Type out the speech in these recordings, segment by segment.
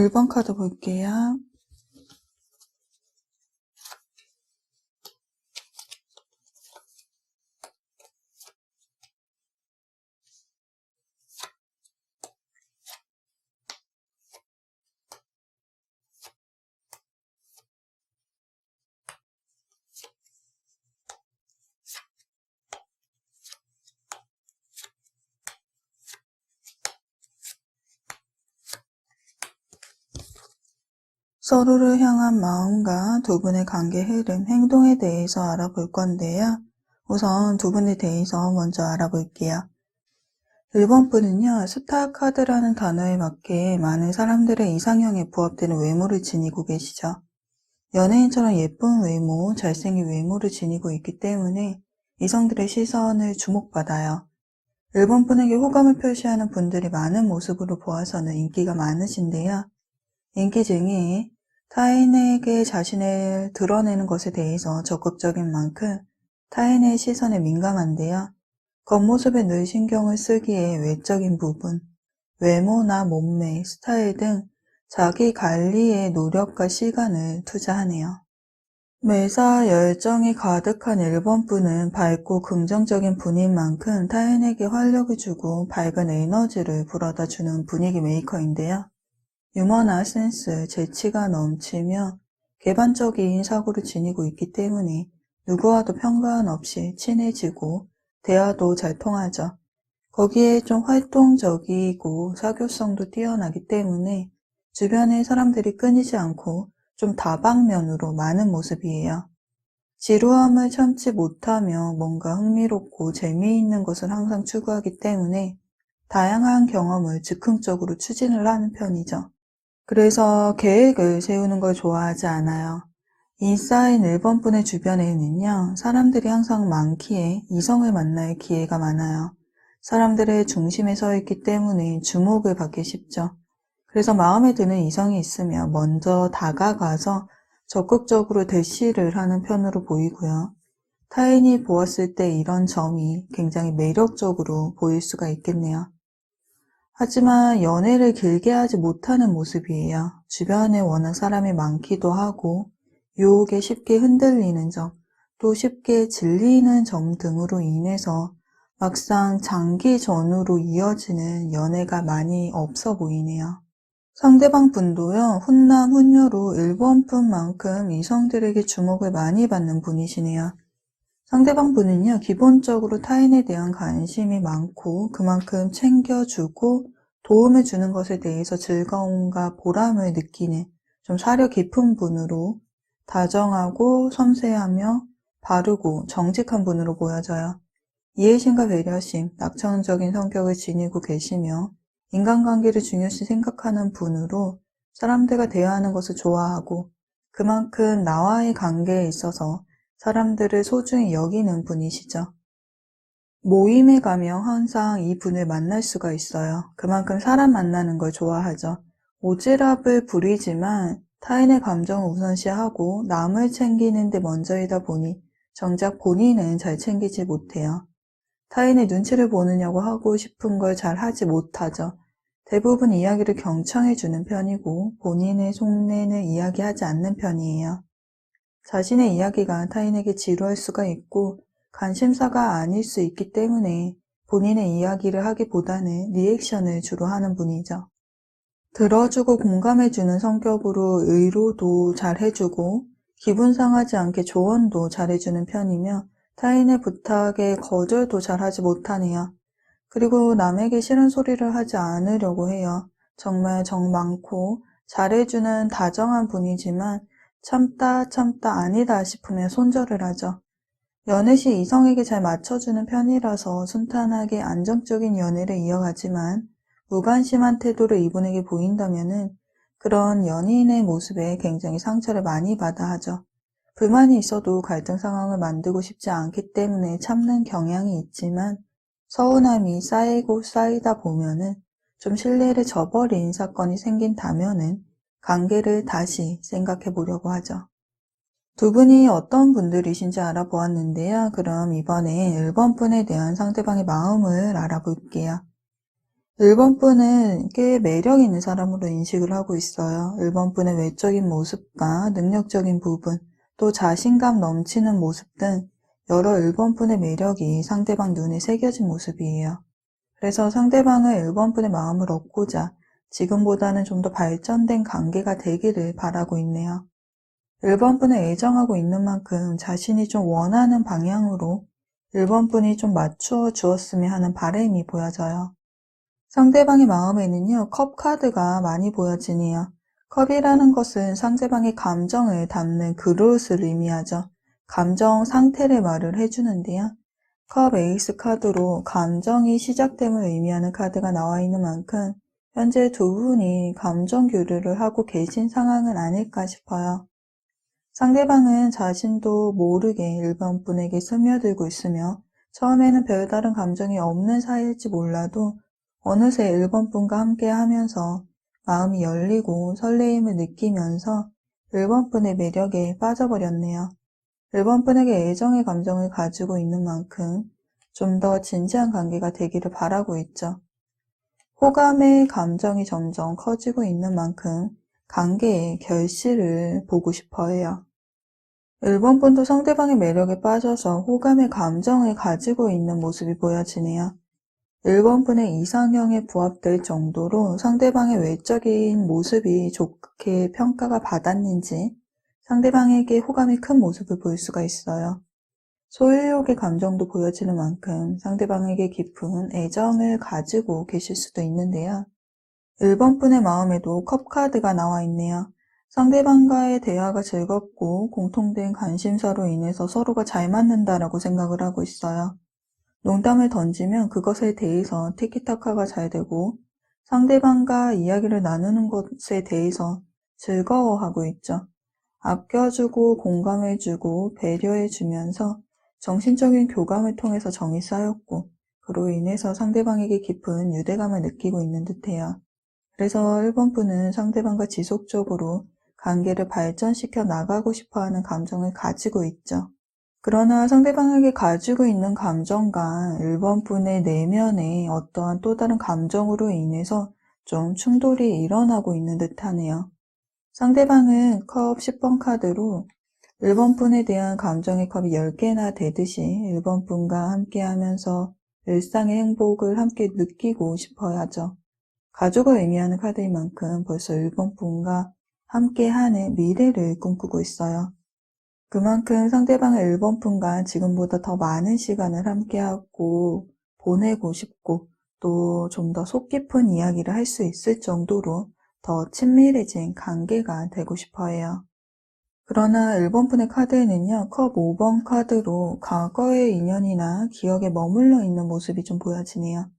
1번 카드 볼게요. 서로를 향한 마음과 두 분의 관계 흐름, 행동에 대해서 알아볼 건데요. 우선 두 분에 대해서 먼저 알아볼게요. 1번 분은요, 스타 카드라는 단어에 맞게 많은 사람들의 이상형에 부합되는 외모를 지니고 계시죠. 연예인처럼 예쁜 외모, 잘생긴 외모를 지니고 있기 때문에 이성들의 시선을 주목받아요. 1번 분에게 호감을 표시하는 분들이 많은 모습으로 보아서는 인기가 많으신데요. 인기쟁이, 타인에게 자신을 드러내는 것에 대해서 적극적인 만큼 타인의 시선에 민감한데요. 겉모습에 늘 신경을 쓰기에 외적인 부분, 외모나 몸매, 스타일 등 자기 관리에 노력과 시간을 투자하네요. 매사 열정이 가득한 1번 분은 밝고 긍정적인 분인 만큼 타인에게 활력을 주고 밝은 에너지를 불어다 주는 분위기 메이커인데요. 유머나 센스, 재치가 넘치며 개방적인 사고를 지니고 있기 때문에 누구와도 편견 없이 친해지고 대화도 잘 통하죠. 거기에 좀 활동적이고 사교성도 뛰어나기 때문에 주변의 사람들이 끊이지 않고 좀 다방면으로 많은 모습이에요. 지루함을 참지 못하며 뭔가 흥미롭고 재미있는 것을 항상 추구하기 때문에 다양한 경험을 즉흥적으로 추진을 하는 편이죠. 그래서 계획을 세우는 걸 좋아하지 않아요. 이 쌓인 1번 분의 주변에는요, 사람들이 항상 많기에 이성을 만날 기회가 많아요. 사람들의 중심에 서 있기 때문에 주목을 받기 쉽죠. 그래서 마음에 드는 이성이 있으면 먼저 다가가서 적극적으로 대시를 하는 편으로 보이고요. 타인이 보았을 때 이런 점이 굉장히 매력적으로 보일 수가 있겠네요. 하지만 연애를 길게 하지 못하는 모습이에요. 주변에 워낙 사람이 많기도 하고 유혹에 쉽게 흔들리는 점, 또 쉽게 질리는 점 등으로 인해서 막상 장기 전으로 이어지는 연애가 많이 없어 보이네요. 상대방 분도요, 훈남 훈녀로 1번 분만큼 이성들에게 주목을 많이 받는 분이시네요. 상대방 분은요, 기본적으로 타인에 대한 관심이 많고 그만큼 챙겨주고 도움을 주는 것에 대해서 즐거움과 보람을 느끼는 좀 사려 깊은 분으로 다정하고 섬세하며 바르고 정직한 분으로 보여져요. 이해심과 배려심, 낙천적인 성격을 지니고 계시며 인간관계를 중요시 생각하는 분으로 사람들과 대화하는 것을 좋아하고 그만큼 나와의 관계에 있어서 사람들을 소중히 여기는 분이시죠. 모임에 가면 항상 이 분을 만날 수가 있어요. 그만큼 사람 만나는 걸 좋아하죠. 오지랖을 부리지만 타인의 감정을 우선시하고 남을 챙기는 데 먼저이다 보니 정작 본인은 잘 챙기지 못해요. 타인의 눈치를 보느냐고 하고 싶은 걸 잘 하지 못하죠. 대부분 이야기를 경청해주는 편이고 본인의 속내는 이야기하지 않는 편이에요. 자신의 이야기가 타인에게 지루할 수가 있고 관심사가 아닐 수 있기 때문에 본인의 이야기를 하기보다는 리액션을 주로 하는 분이죠. 들어주고 공감해주는 성격으로 의로도 잘 해주고 기분 상하지 않게 조언도 잘해주는 편이며 타인의 부탁에 거절도 잘하지 못하네요. 그리고 남에게 싫은 소리를 하지 않으려고 해요. 정말 정 많고 잘해주는 다정한 분이지만 참다 아니다 싶으면 손절을 하죠. 연애 시 이성에게 잘 맞춰주는 편이라서 순탄하게 안정적인 연애를 이어가지만 무관심한 태도를 이분에게 보인다면은 그런 연인의 모습에 굉장히 상처를 많이 받아 하죠. 불만이 있어도 갈등 상황을 만들고 싶지 않기 때문에 참는 경향이 있지만 서운함이 쌓이고 쌓이다 보면은 좀 신뢰를 저버린 사건이 생긴다면은 관계를 다시 생각해 보려고 하죠. 두 분이 어떤 분들이신지 알아보았는데요. 그럼 이번에 1번 분에 대한 상대방의 마음을 알아볼게요. 1번 분은 꽤 매력 있는 사람으로 인식을 하고 있어요. 1번 분의 외적인 모습과 능력적인 부분, 또 자신감 넘치는 모습 등 여러 1번 분의 매력이 상대방 눈에 새겨진 모습이에요. 그래서 상대방은 1번 분의 마음을 얻고자 지금보다는 좀 더 발전된 관계가 되기를 바라고 있네요. 1번 분을 애정하고 있는 만큼 자신이 좀 원하는 방향으로 1번 분이 좀 맞추어 주었으면 하는 바람이 보여져요. 상대방의 마음에는요, 컵 카드가 많이 보여지네요. 컵이라는 것은 상대방의 감정을 담는 그릇을 의미하죠. 감정 상태를 말을 해주는데요. 컵 에이스 카드로 감정이 시작됨을 의미하는 카드가 나와 있는 만큼 현재 두 분이 감정 교류를 하고 계신 상황은 아닐까 싶어요. 상대방은 자신도 모르게 1번 분에게 스며들고 있으며 처음에는 별다른 감정이 없는 사이일지 몰라도 어느새 1번 분과 함께 하면서 마음이 열리고 설레임을 느끼면서 1번 분의 매력에 빠져버렸네요. 1번 분에게 애정의 감정을 가지고 있는 만큼 좀 더 진지한 관계가 되기를 바라고 있죠. 호감의 감정이 점점 커지고 있는 만큼 관계의 결실을 보고 싶어 해요. 1번 분도 상대방의 매력에 빠져서 호감의 감정을 가지고 있는 모습이 보여지네요. 1번 분의 이상형에 부합될 정도로 상대방의 외적인 모습이 좋게 평가가 받았는지 상대방에게 호감이 큰 모습을 볼 수가 있어요. 소유욕의 감정도 보여지는 만큼 상대방에게 깊은 애정을 가지고 계실 수도 있는데요. 1번 분의 마음에도 컵카드가 나와 있네요. 상대방과의 대화가 즐겁고 공통된 관심사로 인해서 서로가 잘 맞는다라고 생각을 하고 있어요. 농담을 던지면 그것에 대해서 티키타카가 잘 되고 상대방과 이야기를 나누는 것에 대해서 즐거워하고 있죠. 아껴주고 공감해주고 배려해주면서 정신적인 교감을 통해서 정이 쌓였고 그로 인해서 상대방에게 깊은 유대감을 느끼고 있는 듯해요. 그래서 1번 분은 상대방과 지속적으로 관계를 발전시켜 나가고 싶어하는 감정을 가지고 있죠. 그러나 상대방에게 가지고 있는 감정과 1번 분의 내면의 어떠한 또 다른 감정으로 인해서 좀 충돌이 일어나고 있는 듯하네요. 상대방은 컵 10번 카드로 1번 분에 대한 감정의 컵이 10개나 되듯이 1번 분과 함께 하면서 일상의 행복을 함께 느끼고 싶어 하죠. 가족을 의미하는 카드인 만큼 벌써 1번 분과 함께하는 미래를 꿈꾸고 있어요. 그만큼 상대방은 1번 분과 지금보다 더 많은 시간을 함께하고 보내고 싶고 또 좀 더 속 깊은 이야기를 할 수 있을 정도로 더 친밀해진 관계가 되고 싶어 해요. 그러나 1번 분의 카드에는요, 컵 5번 카드로 과거의 인연이나 기억에 머물러 있는 모습이 좀 보여지네요.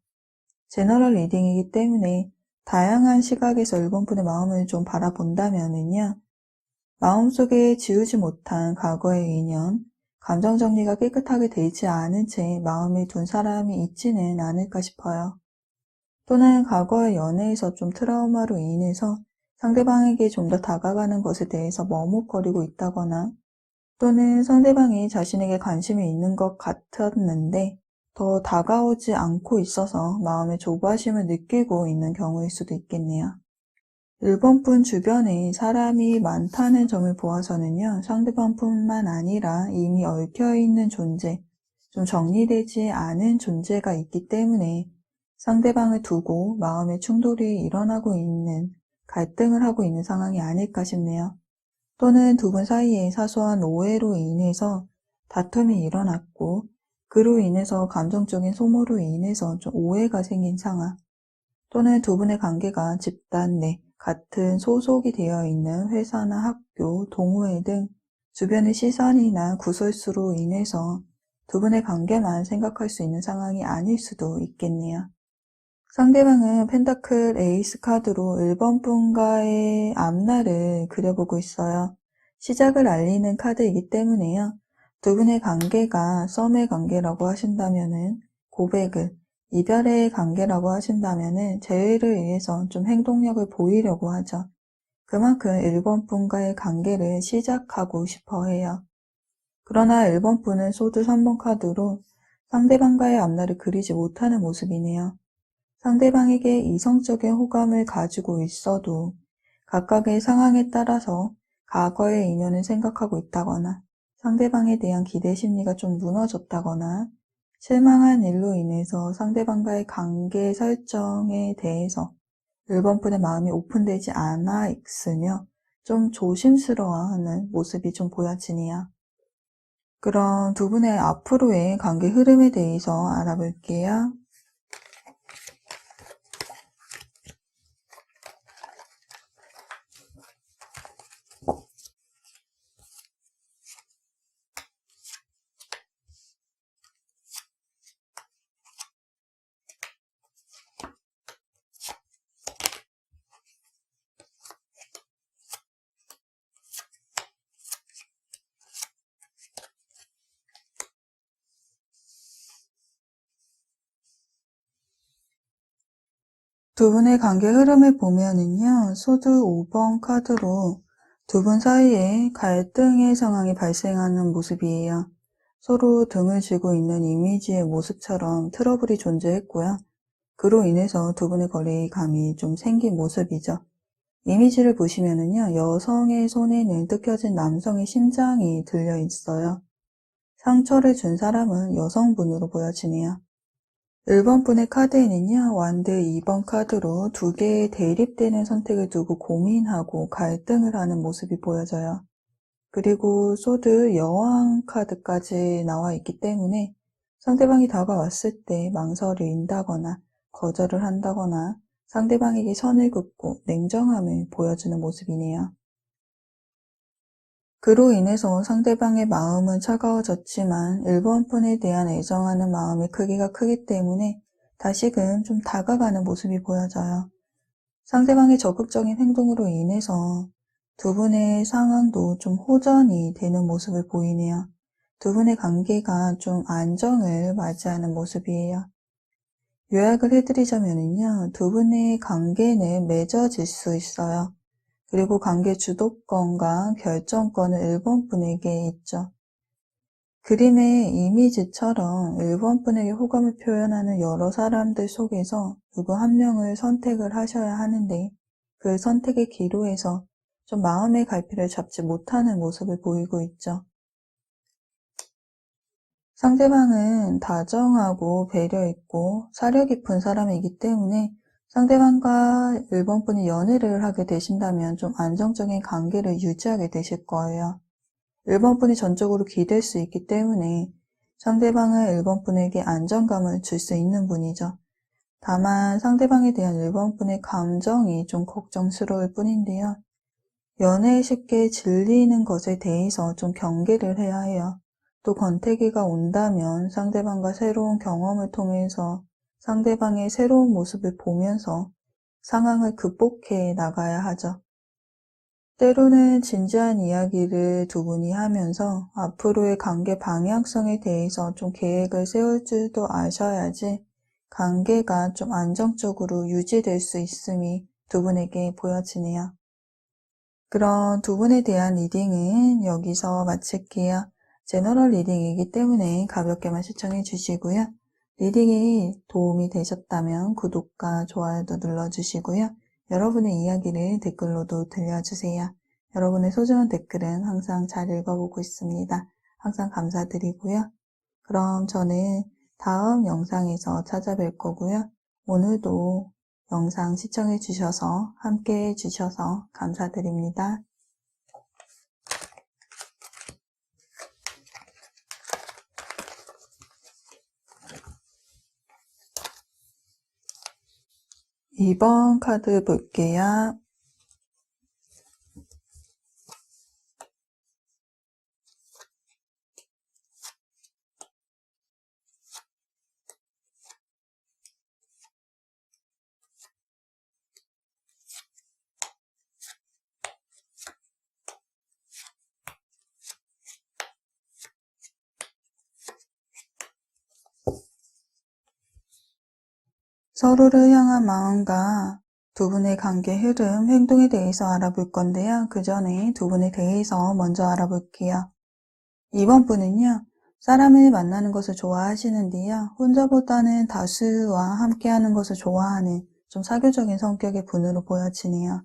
제너럴 리딩이기 때문에 다양한 시각에서 1번 분의 마음을 좀 바라본다면은요, 마음속에 지우지 못한 과거의 인연, 감정 정리가 깨끗하게 되지 않은 채 마음에 둔 사람이 있지는 않을까 싶어요. 또는 과거의 연애에서 좀 트라우마로 인해서 상대방에게 좀 더 다가가는 것에 대해서 머뭇거리고 있다거나 또는 상대방이 자신에게 관심이 있는 것 같았는데 더 다가오지 않고 있어서 마음의 조바심을 느끼고 있는 경우일 수도 있겠네요. 1번 분 주변에 사람이 많다는 점을 보아서는요, 상대방뿐만 아니라 이미 얽혀있는 존재, 좀 정리되지 않은 존재가 있기 때문에 상대방을 두고 마음의 충돌이 일어나고 있는, 갈등을 하고 있는 상황이 아닐까 싶네요. 또는 두 분 사이에 사소한 오해로 인해서 다툼이 일어났고 그로 인해서 감정적인 소모로 인해서 좀 오해가 생긴 상황, 또는 두 분의 관계가 집단 내 같은 소속이 되어 있는 회사나 학교, 동호회 등 주변의 시선이나 구설수로 인해서 두 분의 관계만 생각할 수 있는 상황이 아닐 수도 있겠네요. 상대방은 펜타클 에이스 카드로 1번 분과의 앞날을 그려보고 있어요. 시작을 알리는 카드이기 때문에요. 두 분의 관계가 썸의 관계라고 하신다면은 고백을, 이별의 관계라고 하신다면은 재회를 위해서 좀 행동력을 보이려고 하죠. 그만큼 1번 분과의 관계를 시작하고 싶어 해요. 그러나 1번 분은 소드 3번 카드로 상대방과의 앞날을 그리지 못하는 모습이네요. 상대방에게 이성적인 호감을 가지고 있어도 각각의 상황에 따라서 과거의 인연을 생각하고 있다거나 상대방에 대한 기대 심리가 좀 무너졌다거나 실망한 일로 인해서 상대방과의 관계 설정에 대해서 1번 분의 마음이 오픈되지 않아 있으며 좀 조심스러워하는 모습이 좀 보여지네요. 그럼 두 분의 앞으로의 관계 흐름에 대해서 알아볼게요. 두 분의 관계 흐름을 보면은요, 소드 5번 카드로 두 분 사이에 갈등의 상황이 발생하는 모습이에요. 서로 등을 쥐고 있는 이미지의 모습처럼 트러블이 존재했고요. 그로 인해서 두 분의 거리감이 좀 생긴 모습이죠. 이미지를 보시면은요, 여성의 손에는 뜯겨진 남성의 심장이 들려 있어요. 상처를 준 사람은 여성분으로 보여지네요. 1번 분의 카드에는요, 완드 2번 카드로 두 개의 대립되는 선택을 두고 고민하고 갈등을 하는 모습이 보여져요. 그리고 소드 여왕 카드까지 나와 있기 때문에 상대방이 다가왔을 때 망설인다거나 거절을 한다거나 상대방에게 선을 긋고 냉정함을 보여주는 모습이네요. 그로 인해서 상대방의 마음은 차가워졌지만 1번 분에 대한 애정하는 마음의 크기가 크기 때문에 다시금 좀 다가가는 모습이 보여져요. 상대방의 적극적인 행동으로 인해서 두 분의 상황도 좀 호전이 되는 모습을 보이네요. 두 분의 관계가 좀 안정을 맞이하는 모습이에요. 요약을 해드리자면요, 두 분의 관계는 맺어질 수 있어요. 그리고 관계 주도권과 결정권은 1번 분에게 있죠. 그림의 이미지처럼 1번 분에게 호감을 표현하는 여러 사람들 속에서 누구 한 명을 선택을 하셔야 하는데 그 선택의 기로에서 좀 마음의 갈피를 잡지 못하는 모습을 보이고 있죠. 상대방은 다정하고 배려 있고 사려 깊은 사람이기 때문에 상대방과 1번 분이 연애를 하게 되신다면 좀 안정적인 관계를 유지하게 되실 거예요. 1번 분이 전적으로 기댈 수 있기 때문에 상대방은 1번 분에게 안정감을 줄 수 있는 분이죠. 다만 상대방에 대한 1번 분의 감정이 좀 걱정스러울 뿐인데요. 연애에 쉽게 질리는 것에 대해서 좀 경계를 해야 해요. 또 권태기가 온다면 상대방과 새로운 경험을 통해서 상대방의 새로운 모습을 보면서 상황을 극복해 나가야 하죠. 때로는 진지한 이야기를 두 분이 하면서 앞으로의 관계 방향성에 대해서 좀 계획을 세울 줄도 아셔야지 관계가 좀 안정적으로 유지될 수 있음이 두 분에게 보여지네요. 그럼 두 분에 대한 리딩은 여기서 마칠게요. 제너럴 리딩이기 때문에 가볍게만 시청해 주시고요. 리딩이 도움이 되셨다면 구독과 좋아요도 눌러주시고요. 여러분의 이야기를 댓글로도 들려주세요. 여러분의 소중한 댓글은 항상 잘 읽어보고 있습니다. 항상 감사드리고요. 그럼 저는 다음 영상에서 찾아뵐 거고요. 오늘도 영상 시청해 주셔서 함께 해 주셔서 감사드립니다. 이번 카드 볼게요. 서로를 향한 마음과 두 분의 관계 흐름, 행동에 대해서 알아볼 건데요. 그 전에 두 분에 대해서 먼저 알아볼게요. 이번 분은요, 사람을 만나는 것을 좋아하시는데요. 혼자보다는 다수와 함께하는 것을 좋아하는 좀 사교적인 성격의 분으로 보여지네요.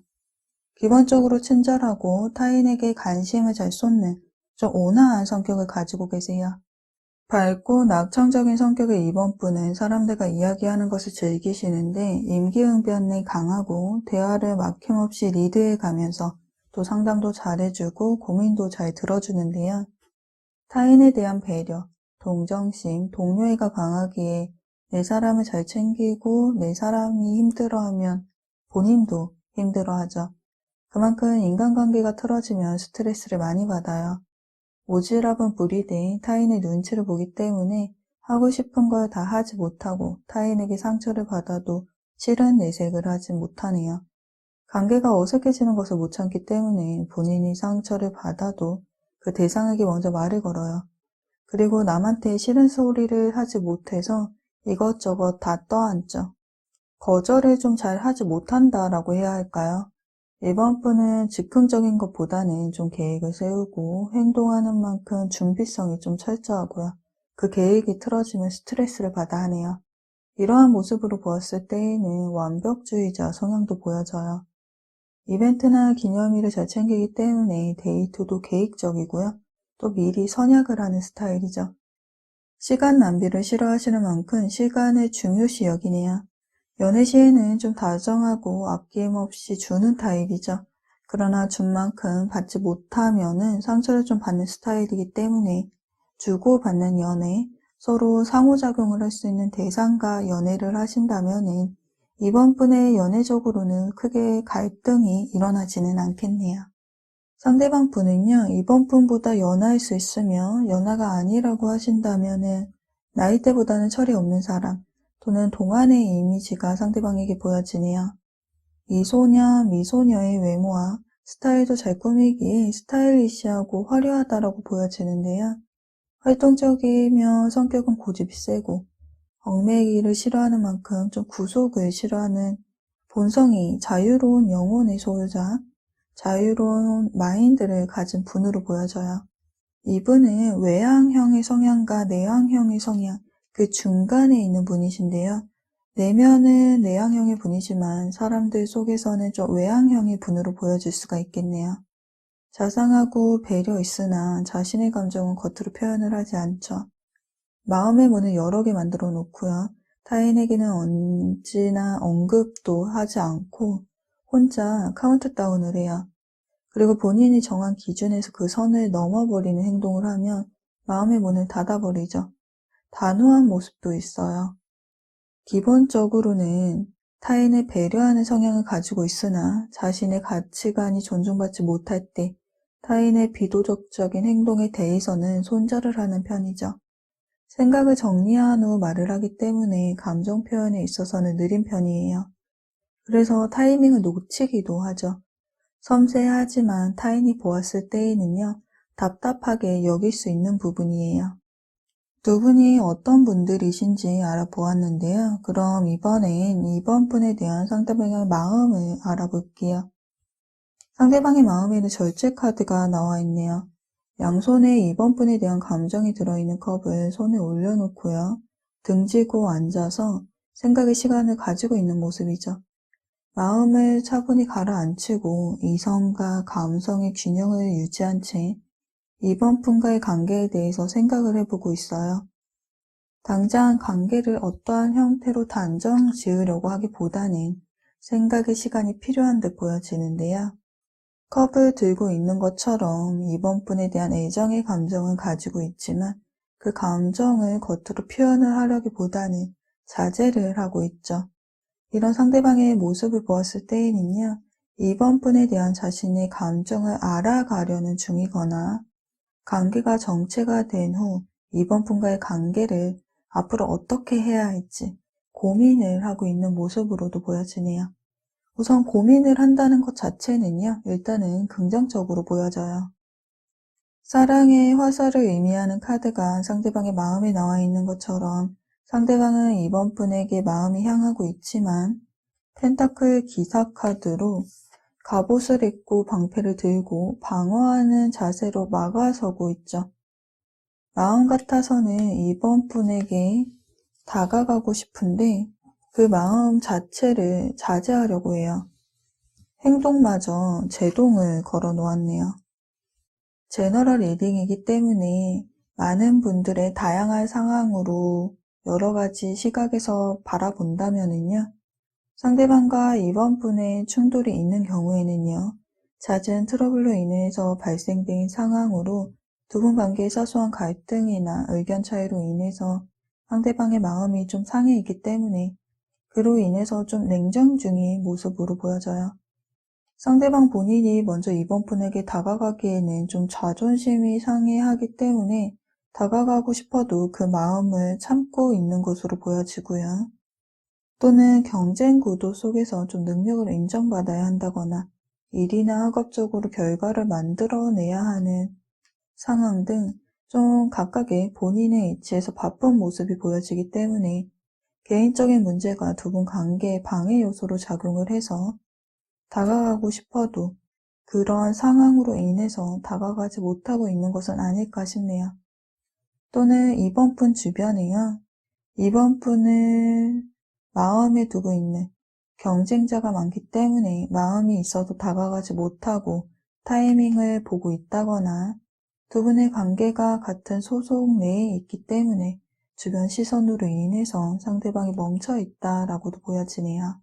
기본적으로 친절하고 타인에게 관심을 잘 쏟는 좀 온화한 성격을 가지고 계세요. 밝고 낙천적인 성격의 이번 분은 사람들과 이야기하는 것을 즐기시는데 임기응변이 강하고 대화를 막힘없이 리드해 가면서 또 상담도 잘해주고 고민도 잘 들어주는데요. 타인에 대한 배려, 동정심, 동료애가 강하기에 내 사람을 잘 챙기고 내 사람이 힘들어하면 본인도 힘들어하죠. 그만큼 인간관계가 틀어지면 스트레스를 많이 받아요. 오지랖은 부리되 타인의 눈치를 보기 때문에 하고 싶은 걸 다 하지 못하고 타인에게 상처를 받아도 싫은 내색을 하지 못하네요. 관계가 어색해지는 것을 못 참기 때문에 본인이 상처를 받아도 그 대상에게 먼저 말을 걸어요. 그리고 남한테 싫은 소리를 하지 못해서 이것저것 다 떠안죠. 거절을 좀 잘 하지 못한다라고 해야 할까요? 이번 분은 즉흥적인 것보다는 좀 계획을 세우고 행동하는 만큼 준비성이 좀 철저하고요. 그 계획이 틀어지면 스트레스를 받아 하네요. 이러한 모습으로 보았을 때에는 완벽주의자 성향도 보여져요. 이벤트나 기념일을 잘 챙기기 때문에 데이트도 계획적이고요. 또 미리 선약을 하는 스타일이죠. 시간 낭비를 싫어하시는 만큼 시간을 중요시 여기네요. 연애 시에는 좀 다정하고 아낌없이 주는 타입이죠. 그러나 준 만큼 받지 못하면은 상처를 좀 받는 스타일이기 때문에 주고받는 연애, 서로 상호작용을 할 수 있는 대상과 연애를 하신다면은 이번 분의 연애적으로는 크게 갈등이 일어나지는 않겠네요. 상대방 분은요, 이번 분보다 연하일 수 있으며 연하가 아니라고 하신다면은 나이대보다는 철이 없는 사람 또는 동안의 이미지가 상대방에게 보여지네요. 미소녀, 미소녀의 외모와 스타일도 잘 꾸미기에 스타일리시하고 화려하다라고 보여지는데요. 활동적이며 성격은 고집이 세고 얽매이기를 싫어하는 만큼 좀 구속을 싫어하는 본성이 자유로운 영혼의 소유자, 자유로운 마인드를 가진 분으로 보여져요. 이분은 외향형의 성향과 내향형의 성향, 그 중간에 있는 분이신데요. 내면은 내향형의 분이지만 사람들 속에서는 좀 외향형의 분으로 보여질 수가 있겠네요. 자상하고 배려 있으나 자신의 감정은 겉으로 표현을 하지 않죠. 마음의 문을 여러 개 만들어 놓고요. 타인에게는 언제나 언급도 하지 않고 혼자 카운트다운을 해요. 그리고 본인이 정한 기준에서 그 선을 넘어버리는 행동을 하면 마음의 문을 닫아버리죠. 단호한 모습도 있어요. 기본적으로는 타인을 배려하는 성향을 가지고 있으나 자신의 가치관이 존중받지 못할 때 타인의 비도덕적인 행동에 대해서는 손절을 하는 편이죠. 생각을 정리한 후 말을 하기 때문에 감정 표현에 있어서는 느린 편이에요. 그래서 타이밍을 놓치기도 하죠. 섬세하지만 타인이 보았을 때에는요, 답답하게 여길 수 있는 부분이에요. 두 분이 어떤 분들이신지 알아보았는데요. 그럼 이번엔 이번 분에 대한 상대방의 마음을 알아볼게요. 상대방의 마음에는 절제 카드가 나와 있네요. 양손에 이번 분에 대한 감정이 들어있는 컵을 손에 올려놓고요. 등지고 앉아서 생각의 시간을 가지고 있는 모습이죠. 마음을 차분히 가라앉히고 이성과 감성의 균형을 유지한 채 이번 분과의 관계에 대해서 생각을 해보고 있어요. 당장 관계를 어떠한 형태로 단정 지으려고 하기보다는 생각의 시간이 필요한 듯 보여지는데요. 컵을 들고 있는 것처럼 이번 분에 대한 애정의 감정을 가지고 있지만 그 감정을 겉으로 표현을 하려기보다는 자제를 하고 있죠. 이런 상대방의 모습을 보았을 때에는요, 이번 분에 대한 자신의 감정을 알아가려는 중이거나 관계가 정체가 된 후 이번 분과의 관계를 앞으로 어떻게 해야 할지 고민을 하고 있는 모습으로도 보여지네요. 우선 고민을 한다는 것 자체는요, 일단은 긍정적으로 보여져요. 사랑의 화살을 의미하는 카드가 상대방의 마음에 나와 있는 것처럼 상대방은 이번 분에게 마음이 향하고 있지만 펜타클 기사 카드로 갑옷을 입고 방패를 들고 방어하는 자세로 막아서고 있죠. 마음 같아서는 이번 분에게 다가가고 싶은데 그 마음 자체를 자제하려고 해요. 행동마저 제동을 걸어 놓았네요. 제너럴 리딩이기 때문에 많은 분들의 다양한 상황으로 여러 가지 시각에서 바라본다면은요. 상대방과 이번 분의 충돌이 있는 경우에는요. 잦은 트러블로 인해서 발생된 상황으로 두 분 관계의 사소한 갈등이나 의견 차이로 인해서 상대방의 마음이 좀 상해 있기 때문에 그로 인해서 좀 냉정 중인 모습으로 보여져요. 상대방 본인이 먼저 이번 분에게 다가가기에는 좀 자존심이 상해하기 때문에 다가가고 싶어도 그 마음을 참고 있는 것으로 보여지고요. 또는 경쟁 구도 속에서 좀 능력을 인정받아야 한다거나 일이나 학업적으로 결과를 만들어내야 하는 상황 등 좀 각각의 본인의 위치에서 바쁜 모습이 보여지기 때문에 개인적인 문제가 두 분 관계의 방해 요소로 작용을 해서 다가가고 싶어도 그런 상황으로 인해서 다가가지 못하고 있는 것은 아닐까 싶네요. 또는 이번 분 주변에요. 이번 분을 마음에 두고 있는 경쟁자가 많기 때문에 마음이 있어도 다가가지 못하고 타이밍을 보고 있다거나 두 분의 관계가 같은 소속 내에 있기 때문에 주변 시선으로 인해서 상대방이 멈춰 있다라고도 보여지네요.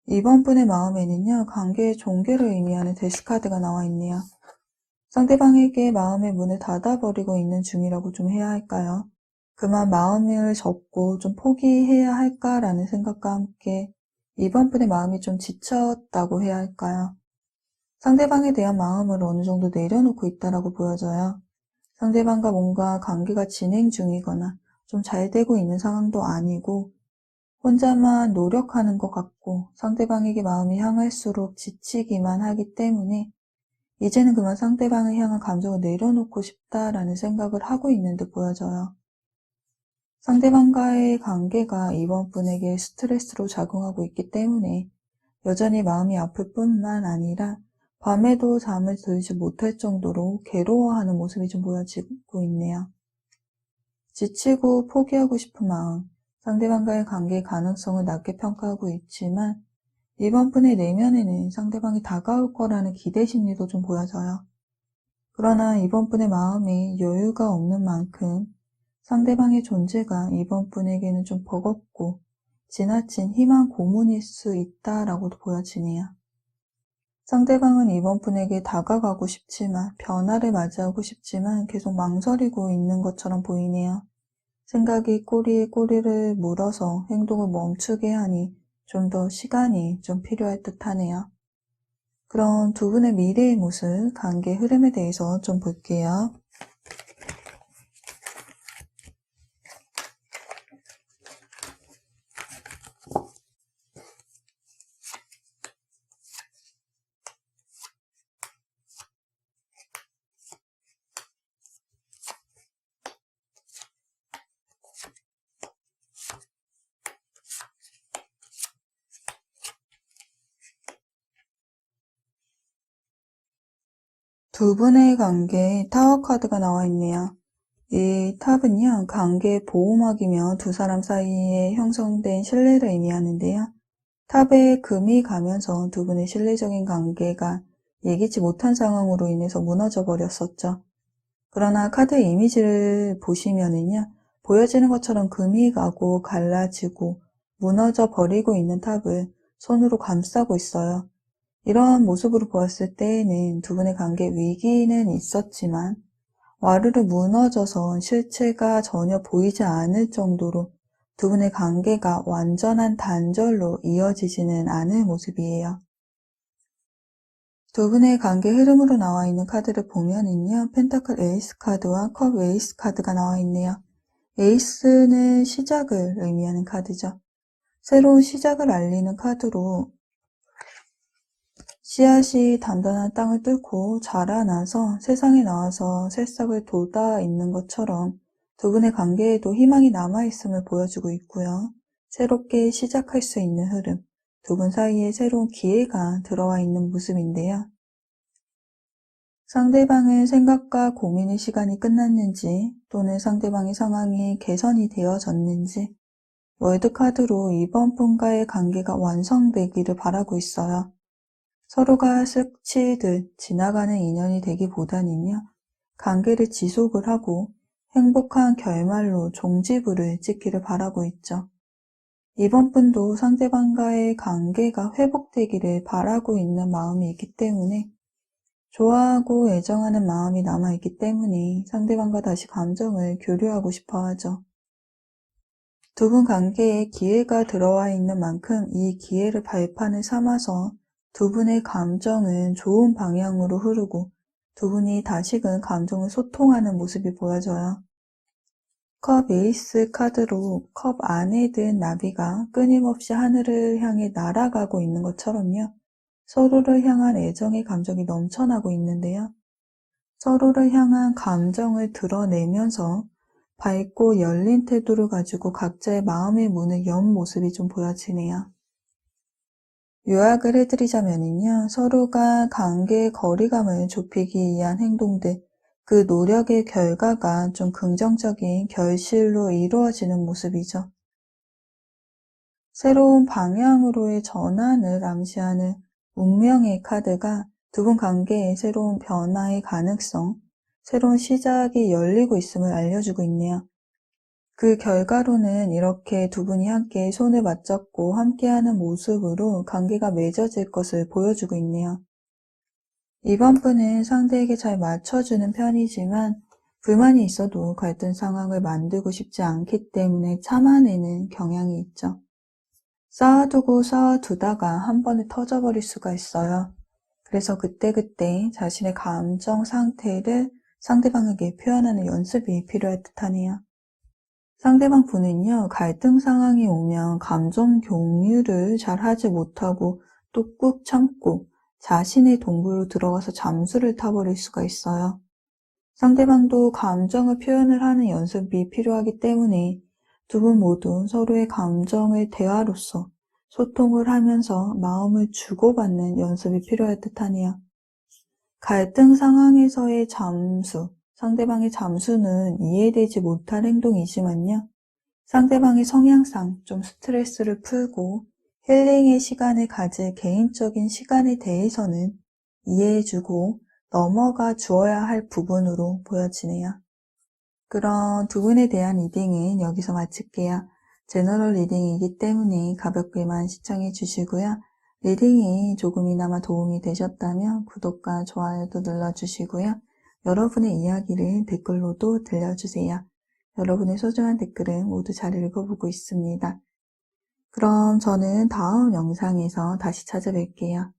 이번 분의 마음에는요, 관계의 종결을 의미하는 데스카드가 나와 있네요. 상대방에게 마음의 문을 닫아버리고 있는 중이라고 좀 해야 할까요? 그만 마음을 접고 좀 포기해야 할까라는 생각과 함께 이번 분의 마음이 좀 지쳤다고 해야 할까요? 상대방에 대한 마음을 어느 정도 내려놓고 있다라고 보여져요. 상대방과 뭔가 관계가 진행 중이거나 좀 잘 되고 있는 상황도 아니고 혼자만 노력하는 것 같고 상대방에게 마음이 향할수록 지치기만 하기 때문에 이제는 그만 상대방을 향한 감정을 내려놓고 싶다라는 생각을 하고 있는 듯 보여져요. 상대방과의 관계가 이번 분에게 스트레스로 작용하고 있기 때문에 여전히 마음이 아플 뿐만 아니라 밤에도 잠을 들지 못할 정도로 괴로워하는 모습이 좀 보여지고 있네요. 지치고 포기하고 싶은 마음, 상대방과의 관계의 가능성을 낮게 평가하고 있지만 이번 분의 내면에는 상대방이 다가올 거라는 기대 심리도 좀 보여져요. 그러나 이번 분의 마음에 여유가 없는 만큼 상대방의 존재가 이번 분에게는 좀 버겁고 지나친 희망 고문일 수 있다라고도 보여지네요. 상대방은 이번 분에게 다가가고 싶지만 변화를 맞이하고 싶지만 계속 망설이고 있는 것처럼 보이네요. 생각이 꼬리에 꼬리를 물어서 행동을 멈추게 하니 좀 더 시간이 좀 필요할 듯 하네요. 그럼 두 분의 미래의 모습, 관계 흐름에 대해서 좀 볼게요. 두 분의 관계에 타워 카드가 나와 있네요. 이 탑은요, 관계의 보호막이며 두 사람 사이에 형성된 신뢰를 의미하는데요. 탑에 금이 가면서 두 분의 신뢰적인 관계가 예기치 못한 상황으로 인해서 무너져 버렸었죠. 그러나 카드 이미지를 보시면은요, 보여지는 것처럼 금이 가고 갈라지고 무너져 버리고 있는 탑을 손으로 감싸고 있어요. 이러한 모습으로 보았을 때에는 두 분의 관계 위기는 있었지만 와르르 무너져서 실체가 전혀 보이지 않을 정도로 두 분의 관계가 완전한 단절로 이어지지는 않을 모습이에요. 두 분의 관계 흐름으로 나와 있는 카드를 보면은요, 펜타클 에이스 카드와 컵 에이스 카드가 나와 있네요. 에이스는 시작을 의미하는 카드죠. 새로운 시작을 알리는 카드로 씨앗이 단단한 땅을 뚫고 자라나서 세상에 나와서 새싹을 돋아 있는 것처럼 두 분의 관계에도 희망이 남아있음을 보여주고 있고요. 새롭게 시작할 수 있는 흐름, 두 분 사이에 새로운 기회가 들어와 있는 모습인데요. 상대방의 생각과 고민의 시간이 끝났는지 또는 상대방의 상황이 개선이 되어졌는지 월드카드로 이번 분과의 관계가 완성되기를 바라고 있어요. 서로가 스치듯 지나가는 인연이 되기보다는요. 관계를 지속을 하고 행복한 결말로 종지부를 찍기를 바라고 있죠. 이번 분도 상대방과의 관계가 회복되기를 바라고 있는 마음이 있기 때문에 좋아하고 애정하는 마음이 남아있기 때문에 상대방과 다시 감정을 교류하고 싶어 하죠. 두 분 관계에 기회가 들어와 있는 만큼 이 기회를 발판을 삼아서 두 분의 감정은 좋은 방향으로 흐르고 두 분이 다시금 감정을 소통하는 모습이 보여져요. 컵 에이스 카드로 컵 안에 든 나비가 끊임없이 하늘을 향해 날아가고 있는 것처럼요. 서로를 향한 애정의 감정이 넘쳐나고 있는데요. 서로를 향한 감정을 드러내면서 밝고 열린 태도를 가지고 각자의 마음의 문을 연 모습이 좀 보여지네요. 요약을 해드리자면요. 서로가 관계의 거리감을 좁히기 위한 행동들, 그 노력의 결과가 좀 긍정적인 결실로 이루어지는 모습이죠. 새로운 방향으로의 전환을 암시하는 운명의 카드가 두 분 관계의 새로운 변화의 가능성, 새로운 시작이 열리고 있음을 알려주고 있네요. 그 결과로는 이렇게 두 분이 함께 손을 맞잡고 함께하는 모습으로 관계가 맺어질 것을 보여주고 있네요. 이번 분은 상대에게 잘 맞춰주는 편이지만 불만이 있어도 갈등 상황을 만들고 싶지 않기 때문에 참아내는 경향이 있죠. 쌓아두고 쌓아두다가 한 번에 터져버릴 수가 있어요. 그래서 그때그때 자신의 감정 상태를 상대방에게 표현하는 연습이 필요할 듯하네요. 상대방 분은요, 갈등 상황이 오면 감정 공유를 잘 하지 못하고 또 꾹 참고 자신의 동굴로 들어가서 잠수를 타버릴 수가 있어요. 상대방도 감정을 표현을 하는 연습이 필요하기 때문에 두 분 모두 서로의 감정을 대화로서 소통을 하면서 마음을 주고받는 연습이 필요할 듯하네요. 갈등 상황에서의 잠수, 상대방의 잠수는 이해되지 못할 행동이지만요. 상대방의 성향상 좀 스트레스를 풀고 힐링의 시간을 가질 개인적인 시간에 대해서는 이해해주고 넘어가 주어야 할 부분으로 보여지네요. 그럼 두 분에 대한 리딩은 여기서 마칠게요. 제너럴 리딩이기 때문에 가볍게만 시청해 주시고요. 리딩이 조금이나마 도움이 되셨다면 구독과 좋아요도 눌러주시고요. 여러분의 이야기를 댓글로도 들려주세요. 여러분의 소중한 댓글은 모두 잘 읽어보고 있습니다. 그럼 저는 다음 영상에서 다시 찾아뵐게요.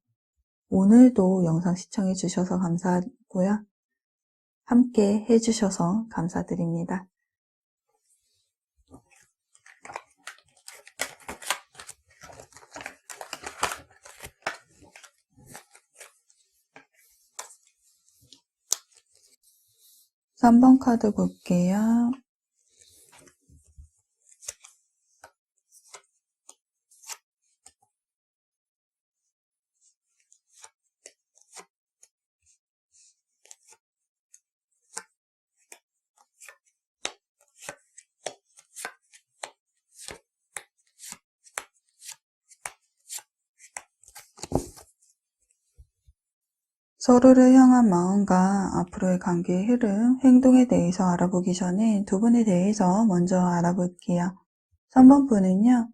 오늘도 영상 시청해 주셔서 감사하고요. 함께 해주셔서 감사드립니다. (3번) 카드 볼게요. 서로를 향한 마음과 앞으로의 관계의 흐름, 행동에 대해서 알아보기 전에 두 분에 대해서 먼저 알아볼게요. 3번 분은요.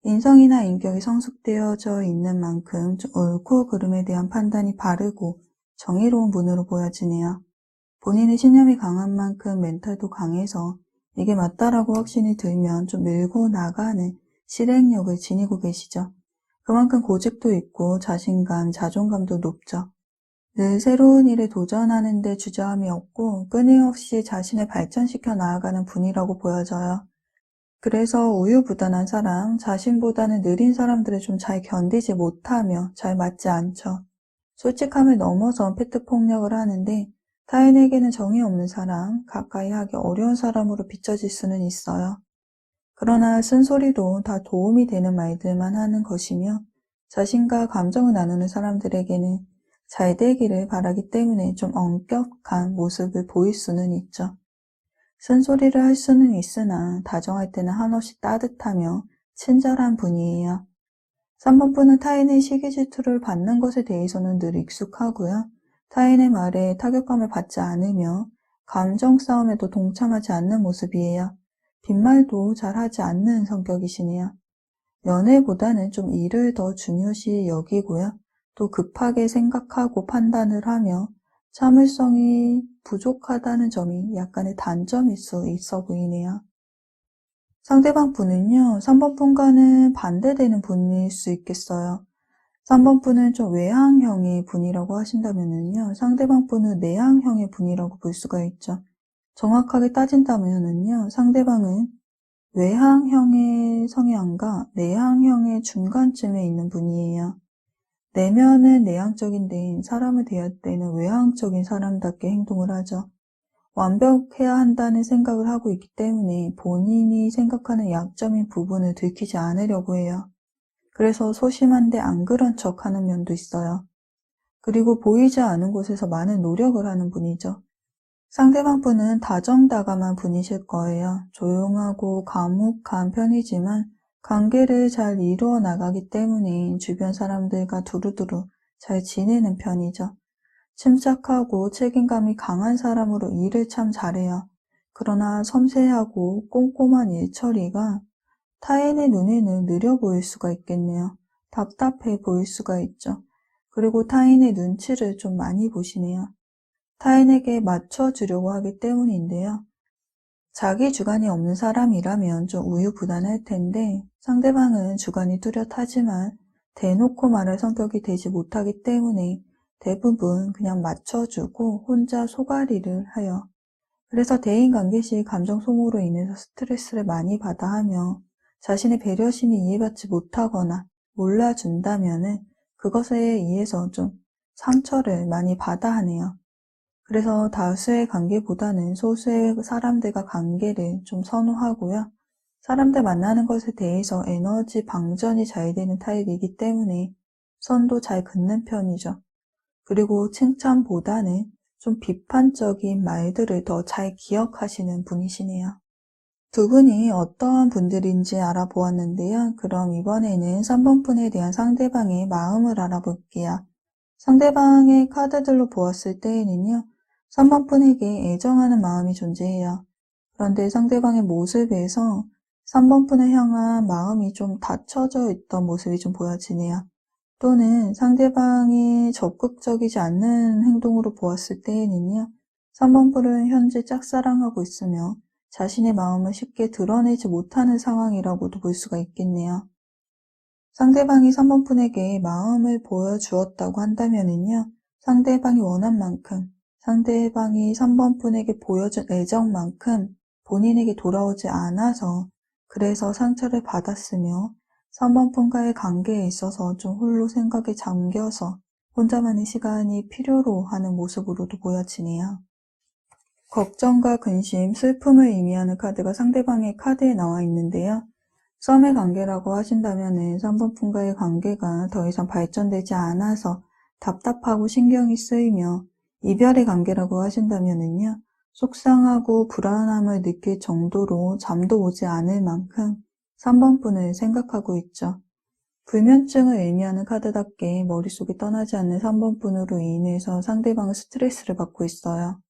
인성이나 인격이 성숙되어져 있는 만큼 옳고 그름에 대한 판단이 바르고 정의로운 분으로 보여지네요. 본인의 신념이 강한 만큼 멘탈도 강해서 이게 맞다라고 확신이 들면 좀 밀고 나가는 실행력을 지니고 계시죠. 그만큼 고집도 있고 자신감, 자존감도 높죠. 늘 새로운 일에 도전하는 데 주저함이 없고 끊임없이 자신을 발전시켜 나아가는 분이라고 보여져요. 그래서 우유부단한 사람, 자신보다는 느린 사람들을 좀 잘 견디지 못하며 잘 맞지 않죠. 솔직함을 넘어선 페트폭력을 하는데 타인에게는 정이 없는 사람, 가까이 하기 어려운 사람으로 비춰질 수는 있어요. 그러나 쓴소리도 다 도움이 되는 말들만 하는 것이며 자신과 감정을 나누는 사람들에게는 잘 되기를 바라기 때문에 좀 엄격한 모습을 보일 수는 있죠. 쓴소리를 할 수는 있으나 다정할 때는 한없이 따뜻하며 친절한 분이에요. 3번 분은 타인의 시기 질투를 받는 것에 대해서는 늘 익숙하고요. 타인의 말에 타격감을 받지 않으며 감정 싸움에도 동참하지 않는 모습이에요. 빈말도 잘 하지 않는 성격이시네요. 연애보다는 좀 일을 더 중요시 여기고요. 또 급하게 생각하고 판단을 하며 참을성이 부족하다는 점이 약간의 단점일 수 있어 보이네요. 상대방 분은요, 3번 분과는 반대되는 분일 수 있겠어요. 3번 분은 좀 외향형의 분이라고 하신다면요, 상대방 분은 내향형의 분이라고 볼 수가 있죠. 정확하게 따진다면요, 상대방은 외향형의 성향과 내향형의 중간쯤에 있는 분이에요. 내면은 내향적인데 사람을 대할 때는 외향적인 사람답게 행동을 하죠. 완벽해야 한다는 생각을 하고 있기 때문에 본인이 생각하는 약점인 부분을 들키지 않으려고 해요. 그래서 소심한데 안 그런 척하는 면도 있어요. 그리고 보이지 않은 곳에서 많은 노력을 하는 분이죠. 상대방 분은 다정다감한 분이실 거예요. 조용하고 과묵한 편이지만 관계를 잘 이루어 나가기 때문에 주변 사람들과 두루두루 잘 지내는 편이죠. 침착하고 책임감이 강한 사람으로 일을 참 잘해요. 그러나 섬세하고 꼼꼼한 일 처리가 타인의 눈에는 느려 보일 수가 있겠네요. 답답해 보일 수가 있죠. 그리고 타인의 눈치를 좀 많이 보시네요. 타인에게 맞춰주려고 하기 때문인데요. 자기 주관이 없는 사람이라면 좀 우유부단할 텐데 상대방은 주관이 뚜렷하지만 대놓고 말할 성격이 되지 못하기 때문에 대부분 그냥 맞춰주고 혼자 소갈이를 해요. 그래서 대인관계 시 감정 소모로 인해서 스트레스를 많이 받아 하며 자신의 배려심이 이해받지 못하거나 몰라준다면은 그것에 의해서 좀 상처를 많이 받아 하네요. 그래서 다수의 관계보다는 소수의 사람들과 관계를 좀 선호하고요. 사람들 만나는 것에 대해서 에너지 방전이 잘 되는 타입이기 때문에 선도 잘 긋는 편이죠. 그리고 칭찬보다는 좀 비판적인 말들을 더 잘 기억하시는 분이시네요. 두 분이 어떠한 분들인지 알아보았는데요. 그럼 이번에는 3번 분에 대한 상대방의 마음을 알아볼게요. 상대방의 카드들로 보았을 때에는요. 3번 분에게 애정하는 마음이 존재해요. 그런데 상대방의 모습에서 3번 분을 향한 마음이 좀 닫혀져 있던 모습이 좀 보여지네요. 또는 상대방이 적극적이지 않는 행동으로 보았을 때에는요. 3번 분은 현재 짝사랑하고 있으며 자신의 마음을 쉽게 드러내지 못하는 상황이라고도 볼 수가 있겠네요. 상대방이 3번 분에게 마음을 보여주었다고 한다면은요. 상대방이 원한 만큼, 상대방이 3번 분에게 보여준 애정만큼 본인에게 돌아오지 않아서 그래서 상처를 받았으며 3번 분과의 관계에 있어서 좀 홀로 생각에 잠겨서 혼자만의 시간이 필요로 하는 모습으로도 보여지네요. 걱정과 근심, 슬픔을 의미하는 카드가 상대방의 카드에 나와 있는데요. 썸의 관계라고 하신다면 3번 분과의 관계가 더 이상 발전되지 않아서 답답하고 신경이 쓰이며 이별의 관계라고 하신다면요. 속상하고 불안함을 느낄 정도로 잠도 오지 않을 만큼 3번 분을 생각하고 있죠. 불면증을 의미하는 카드답게 머릿속이 떠나지 않는 3번 분으로 인해서 상대방은 스트레스를 받고 있어요.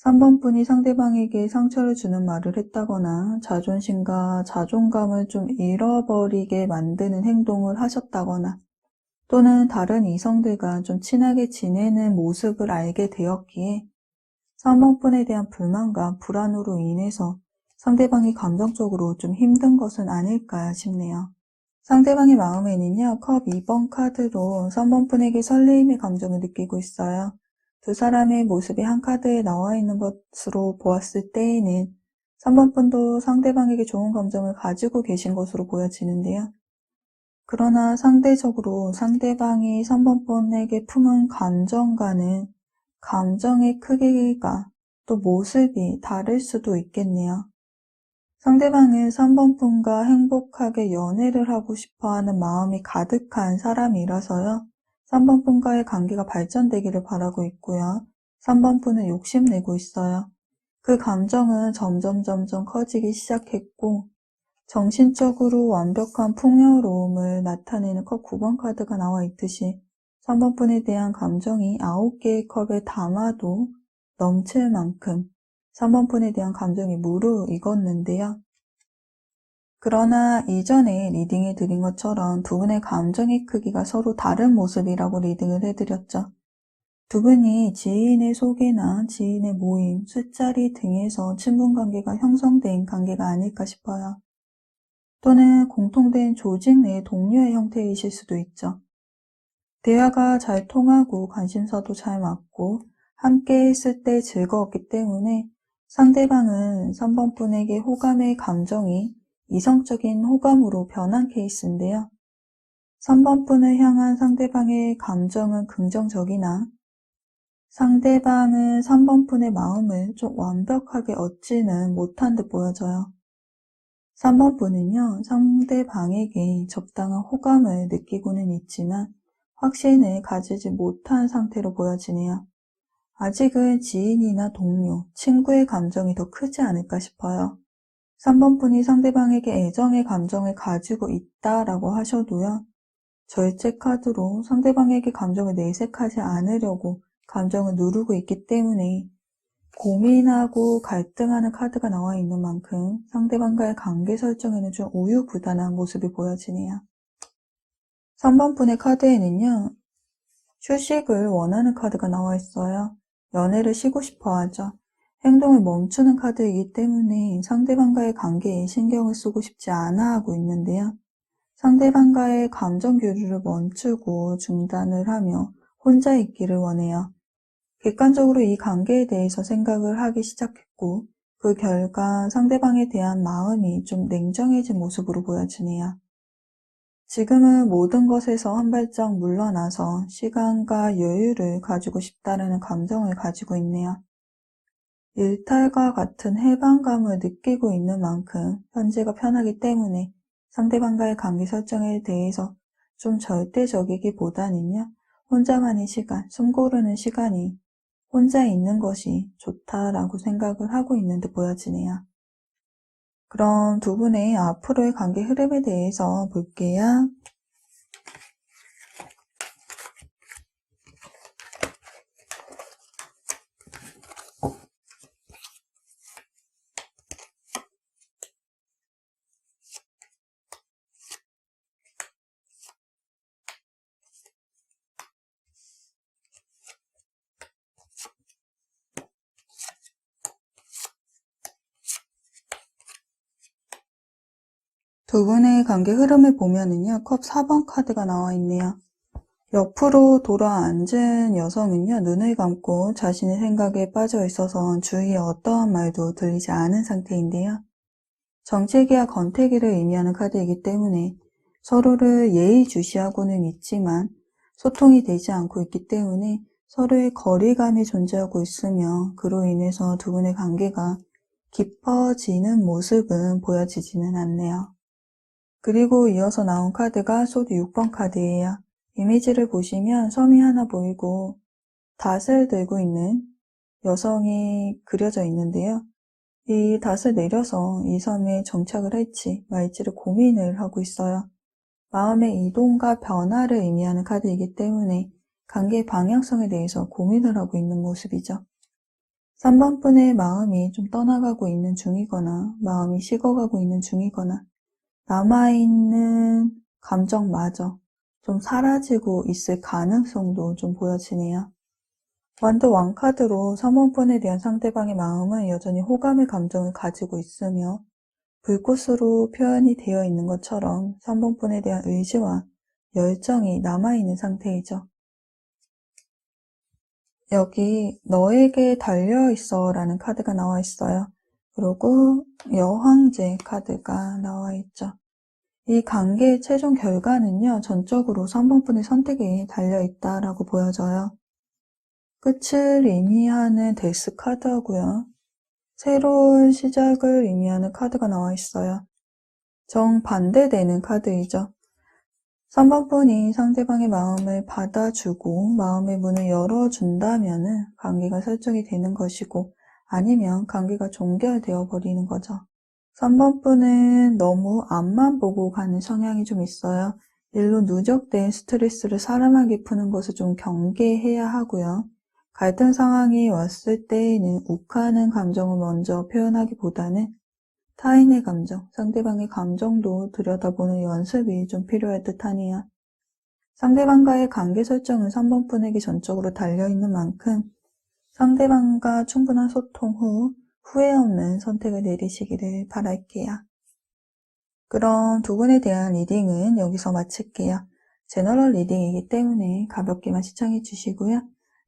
3번 분이 상대방에게 상처를 주는 말을 했다거나 자존심과 자존감을 좀 잃어버리게 만드는 행동을 하셨다거나 또는 다른 이성들과 좀 친하게 지내는 모습을 알게 되었기에 3번 분에 대한 불만과 불안으로 인해서 상대방이 감정적으로 좀 힘든 것은 아닐까 싶네요. 상대방의 마음에는요, 컵 2번 카드로 3번 분에게 설레임의 감정을 느끼고 있어요. 두 사람의 모습이 한 카드에 나와 있는 것으로 보았을 때에는 3번 분도 상대방에게 좋은 감정을 가지고 계신 것으로 보여지는데요. 그러나 상대적으로 상대방이 3번 분에게 품은 감정과는 감정의 크기가 또 모습이 다를 수도 있겠네요. 상대방은 3번 분과 행복하게 연애를 하고 싶어하는 마음이 가득한 사람이라서요. 3번 분과의 관계가 발전되기를 바라고 있고요. 3번 분은 욕심내고 있어요. 그 감정은 점점 커지기 시작했고 정신적으로 완벽한 풍요로움을 나타내는 컵 9번 카드가 나와 있듯이 3번 분에 대한 감정이 9개의 컵에 담아도 넘칠 만큼 3번 분에 대한 감정이 무르익었는데요. 그러나 이전에 리딩해 드린 것처럼 두 분의 감정의 크기가 서로 다른 모습이라고 리딩을 해드렸죠. 두 분이 지인의 소개나 지인의 모임, 술자리 등에서 친분관계가 형성된 관계가 아닐까 싶어요. 또는 공통된 조직 내 동료의 형태이실 수도 있죠. 대화가 잘 통하고 관심사도 잘 맞고 함께 있을 때 즐거웠기 때문에 상대방은 3번 분에게 호감의 감정이 이성적인 호감으로 변한 케이스인데요. 3번 분을 향한 상대방의 감정은 긍정적이나 상대방은 3번 분의 마음을 좀 완벽하게 얻지는 못한 듯 보여져요. 3번 분은요, 상대방에게 적당한 호감을 느끼고는 있지만 확신을 가지지 못한 상태로 보여지네요. 아직은 지인이나 동료, 친구의 감정이 더 크지 않을까 싶어요. 3번 분이 상대방에게 애정의 감정을 가지고 있다라고 하셔도요. 절제 카드로 상대방에게 감정을 내색하지 않으려고 감정을 누르고 있기 때문에 고민하고 갈등하는 카드가 나와 있는 만큼 상대방과의 관계 설정에는 좀 우유부단한 모습이 보여지네요. 3번 분의 카드에는요. 휴식을 원하는 카드가 나와 있어요. 연애를 쉬고 싶어 하죠. 행동을 멈추는 카드이기 때문에 상대방과의 관계에 신경을 쓰고 싶지 않아 하고 있는데요. 상대방과의 감정 교류를 멈추고 중단을 하며 혼자 있기를 원해요. 객관적으로 이 관계에 대해서 생각을 하기 시작했고 그 결과 상대방에 대한 마음이 좀 냉정해진 모습으로 보여지네요. 지금은 모든 것에서 한 발짝 물러나서 시간과 여유를 가지고 싶다라는 감정을 가지고 있네요. 일탈과 같은 해방감을 느끼고 있는 만큼 현재가 편하기 때문에 상대방과의 관계 설정에 대해서 좀 절대적이기보다는요. 혼자만의 시간, 숨 고르는 시간이 혼자 있는 것이 좋다라고 생각을 하고 있는 듯 보여지네요. 그럼 두 분의 앞으로의 관계 흐름에 대해서 볼게요. 두 분의 관계 흐름을 보면은요, 컵 4번 카드가 나와 있네요. 옆으로 돌아 앉은 여성은요, 눈을 감고 자신의 생각에 빠져 있어서 주위에 어떠한 말도 들리지 않은 상태인데요. 정체기와 권태기를 의미하는 카드이기 때문에 서로를 예의주시하고는 있지만 소통이 되지 않고 있기 때문에 서로의 거리감이 존재하고 있으며 그로 인해서 두 분의 관계가 깊어지는 모습은 보여지지는 않네요. 그리고 이어서 나온 카드가 소드 6번 카드예요. 이미지를 보시면 섬이 하나 보이고 닷을 들고 있는 여성이 그려져 있는데요. 이 닷을 내려서 이 섬에 정착을 할지 말지를 고민을 하고 있어요. 마음의 이동과 변화를 의미하는 카드이기 때문에 관계의 방향성에 대해서 고민을 하고 있는 모습이죠. 3번 분의 마음이 좀 떠나가고 있는 중이거나 마음이 식어가고 있는 중이거나 남아있는 감정마저 좀 사라지고 있을 가능성도 좀 보여지네요. 완드 왕카드로 3번 분에 대한 상대방의 마음은 여전히 호감의 감정을 가지고 있으며 불꽃으로 표현이 되어 있는 것처럼 3번 분에 대한 의지와 열정이 남아있는 상태이죠. 여기 너에게 달려있어 라는 카드가 나와 있어요. 그리고 여황제 카드가 나와 있죠. 이 관계의 최종 결과는요, 전적으로 3번 분의 선택에 달려있다라고 보여져요. 끝을 의미하는 데스 카드하고요. 새로운 시작을 의미하는 카드가 나와 있어요. 정반대되는 카드이죠. 3번 분이 상대방의 마음을 받아주고 마음의 문을 열어준다면 관계가 설정이 되는 것이고, 아니면 관계가 종결되어 버리는 거죠. 3번 분은 너무 앞만 보고 가는 성향이 좀 있어요. 일로 누적된 스트레스를 사람에게 푸는 것을 좀 경계해야 하고요. 갈등 상황이 왔을 때에는 욱하는 감정을 먼저 표현하기보다는 타인의 감정, 상대방의 감정도 들여다보는 연습이 좀 필요할 듯하네요. 상대방과의 관계 설정은 3번 분에게 전적으로 달려있는 만큼 상대방과 충분한 소통 후 후회 없는 선택을 내리시기를 바랄게요. 그럼 두 분에 대한 리딩은 여기서 마칠게요. 제너럴 리딩이기 때문에 가볍게만 시청해 주시고요.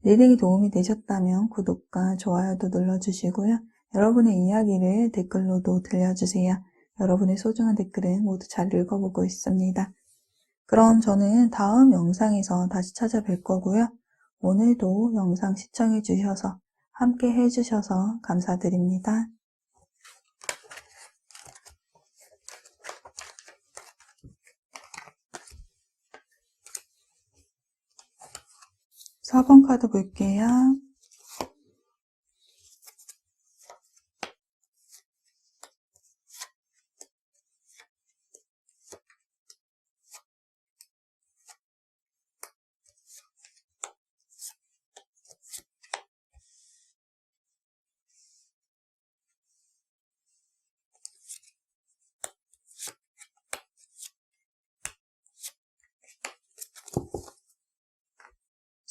리딩이 도움이 되셨다면 구독과 좋아요도 눌러주시고요. 여러분의 이야기를 댓글로도 들려주세요. 여러분의 소중한 댓글은 모두 잘 읽어보고 있습니다. 그럼 저는 다음 영상에서 다시 찾아뵐 거고요. 오늘도 영상 시청해 주셔서 함께 해주셔서 감사드립니다. 4번 카드 볼게요.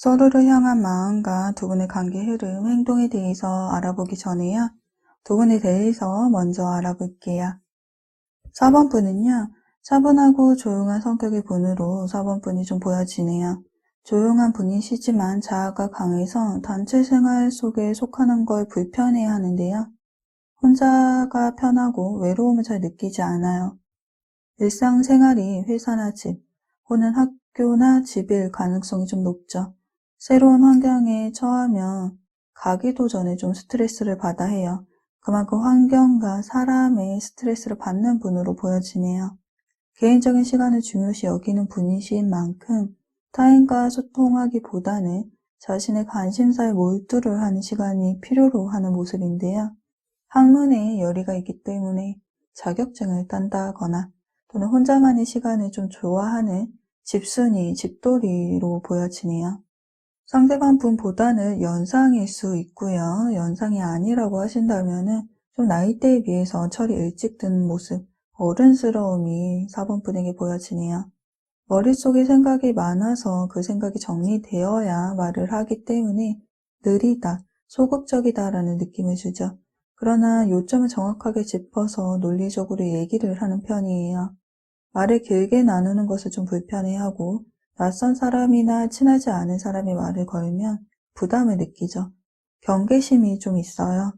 서로를 향한 마음과 두 분의 관계 흐름, 행동에 대해서 알아보기 전에요. 두 분에 대해서 먼저 알아볼게요. 4번 분은요, 차분하고 조용한 성격의 분으로 4번 분이 좀 보여지네요. 조용한 분이시지만 자아가 강해서 단체 생활 속에 속하는 걸 불편해야 하는데요. 혼자가 편하고 외로움을 잘 느끼지 않아요. 일상생활이 회사나 집, 혹은 학교나 집일 가능성이 좀 높죠. 새로운 환경에 처하면 가기도 전에 좀 스트레스를 받아 해요. 그만큼 환경과 사람의 스트레스를 받는 분으로 보여지네요. 개인적인 시간을 중요시 여기는 분이신 만큼 타인과 소통하기보다는 자신의 관심사에 몰두를 하는 시간이 필요로 하는 모습인데요. 학문에 열의가 있기 때문에 자격증을 딴다거나 또는 혼자만의 시간을 좀 좋아하는 집순이, 집돌이로 보여지네요. 상대방 분보다는 연상일 수 있고요. 연상이 아니라고 하신다면 좀 나이대에 비해서 철이 일찍 드는 모습, 어른스러움이 4번 분에게 보여지네요. 머릿속에 생각이 많아서 그 생각이 정리되어야 말을 하기 때문에 느리다, 소극적이다라는 느낌을 주죠. 그러나 요점을 정확하게 짚어서 논리적으로 얘기를 하는 편이에요. 말을 길게 나누는 것을 좀 불편해하고 낯선 사람이나 친하지 않은 사람이 말을 걸면 부담을 느끼죠. 경계심이 좀 있어요.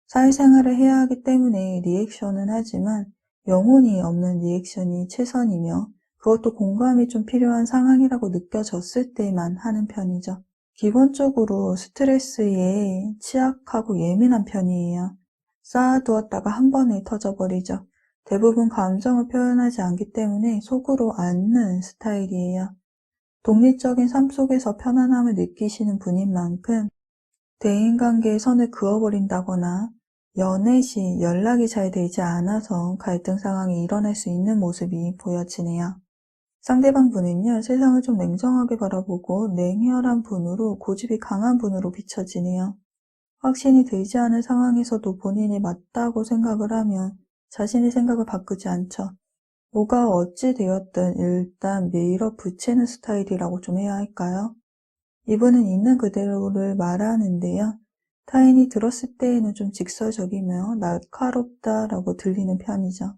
사회생활을 해야 하기 때문에 리액션은 하지만 영혼이 없는 리액션이 최선이며 그것도 공감이 좀 필요한 상황이라고 느껴졌을 때만 하는 편이죠. 기본적으로 스트레스에 취약하고 예민한 편이에요. 쌓아두었다가 한 번에 터져버리죠. 대부분 감정을 표현하지 않기 때문에 속으로 앓는 스타일이에요. 독립적인 삶 속에서 편안함을 느끼시는 분인 만큼 대인관계에 선을 그어버린다거나 연애 시 연락이 잘 되지 않아서 갈등 상황이 일어날 수 있는 모습이 보여지네요. 상대방 분은요, 세상을 좀 냉정하게 바라보고 냉혈한 분으로 고집이 강한 분으로 비춰지네요. 확신이 들지 않은 상황에서도 본인이 맞다고 생각을 하면 자신의 생각을 바꾸지 않죠. 뭐가 어찌 되었든 일단 밀어붙이는 스타일이라고 좀 해야 할까요? 이분은 있는 그대로를 말하는데요. 타인이 들었을 때에는 좀 직설적이며 날카롭다라고 들리는 편이죠.